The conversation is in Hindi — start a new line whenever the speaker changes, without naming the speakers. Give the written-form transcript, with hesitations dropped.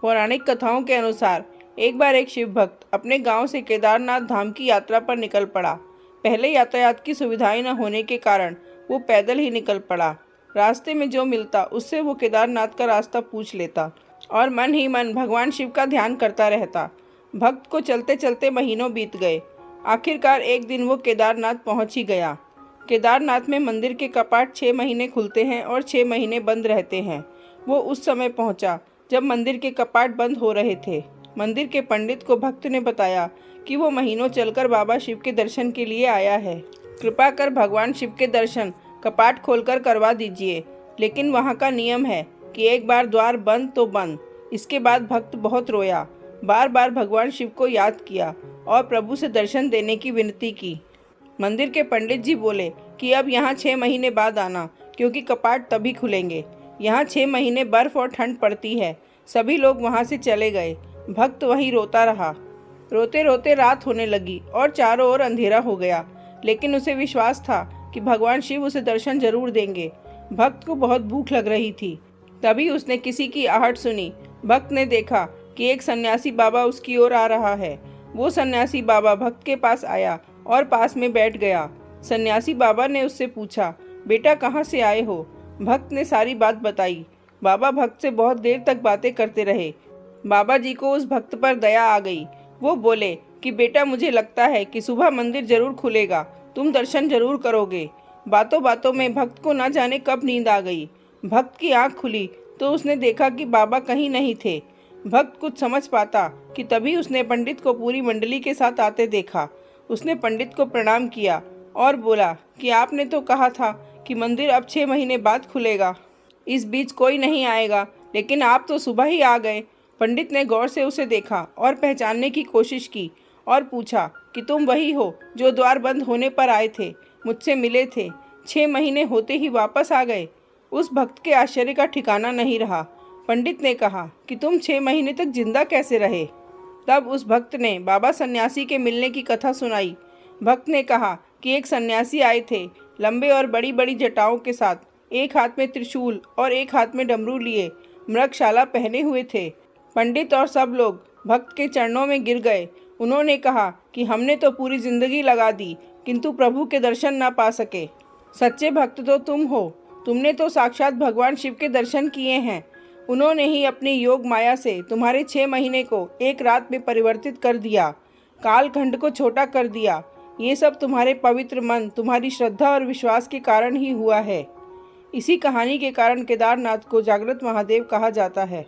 पौराणिक कथाओं के अनुसार एक बार एक शिव भक्त अपने गांव से केदारनाथ धाम की यात्रा पर निकल पड़ा। पहले यातायात की सुविधाएं न होने के कारण वो पैदल ही निकल पड़ा। रास्ते में जो मिलता उससे वो केदारनाथ का रास्ता पूछ लेता और मन ही मन भगवान शिव का ध्यान करता रहता। भक्त को चलते चलते महीनों बीत गए। आखिरकार एक दिन वो केदारनाथ पहुंच ही गया। केदारनाथ में मंदिर के कपाट 6 महीने खुलते हैं और 6 महीने बंद रहते हैं। वो उस समय पहुंचा जब मंदिर के कपाट बंद हो रहे थे। मंदिर के पंडित को भक्त ने बताया कि वो महीनों चलकर बाबा शिव के दर्शन के लिए आया है। कृपा कर भगवान शिव के दर्शन कपाट खोलकर करवा दीजिए। लेकिन वहाँ का नियम है कि एक बार द्वार बंद तो बंद। इसके बाद भक्त बहुत रोया, बार बार भगवान शिव को याद किया और प्रभु से दर्शन देने की विनती की। मंदिर के पंडित जी बोले कि अब यहाँ 6 महीने बाद आना, क्योंकि कपाट तभी खुलेंगे। यहाँ 6 महीने बर्फ और ठंड पड़ती है। सभी लोग वहाँ से चले गए। भक्त वहीं रोता रहा। रोते रोते रात होने लगी और चारों ओर अंधेरा हो गया, लेकिन उसे विश्वास था कि भगवान शिव उसे दर्शन जरूर देंगे। भक्त को बहुत भूख लग रही थी। तभी उसने किसी की आहट सुनी। भक्त ने देखा कि एक सन्यासी बाबा उसकी ओर आ रहा है। वो सन्यासी बाबा भक्त के पास आया और पास में बैठ गया। सन्यासी बाबा ने उससे पूछा, बेटा कहाँ से आए हो? भक्त ने सारी बात बताई। बाबा भक्त से बहुत देर तक बातें करते रहे। बाबा जी को उस भक्त पर दया आ गई। वो बोले कि बेटा मुझे लगता है कि सुबह मंदिर जरूर खुलेगा, तुम दर्शन जरूर करोगे। बातों बातों में भक्त को ना जाने कब नींद आ गई। भक्त की आंख खुली तो उसने देखा कि बाबा कहीं नहीं थे। भक्त कुछ समझ पाता कि तभी उसने पंडित को पूरी मंडली के साथ आते देखा। उसने पंडित को प्रणाम किया और बोला कि आपने तो कहा था कि मंदिर अब 6 महीने बाद खुलेगा, इस बीच कोई नहीं आएगा, लेकिन आप तो सुबह ही आ गए। पंडित ने गौर से उसे देखा और पहचानने की कोशिश की और पूछा कि तुम वही हो जो द्वार बंद होने पर आए थे, मुझसे मिले थे, 6 महीने होते ही वापस आ गए। उस भक्त के आश्चर्य का ठिकाना नहीं रहा। पंडित ने कहा कि तुम 6 महीने तक जिंदा कैसे रहे? तब उस भक्त ने बाबा सन्यासी के मिलने की कथा सुनाई। भक्त ने कहा कि एक सन्यासी आए थे, लंबे और बड़ी बड़ी जटाओं के साथ, एक हाथ में त्रिशूल और एक हाथ में डमरू लिए, मृगशाला पहने हुए थे। पंडित और सब लोग भक्त के चरणों में गिर गए। उन्होंने कहा कि हमने तो पूरी जिंदगी लगा दी, किंतु प्रभु के दर्शन ना पा सके। सच्चे भक्त तो तुम हो, तुमने तो साक्षात भगवान शिव के दर्शन किए हैं। उन्होंने ही अपनी योग माया से तुम्हारे 6 महीने को एक रात में परिवर्तित कर दिया, कालखंड को छोटा कर दिया। ये सब तुम्हारे पवित्र मन, तुम्हारी श्रद्धा और विश्वास के कारण ही हुआ है। इसी कहानी के कारण केदारनाथ को जागृत महादेव कहा जाता है।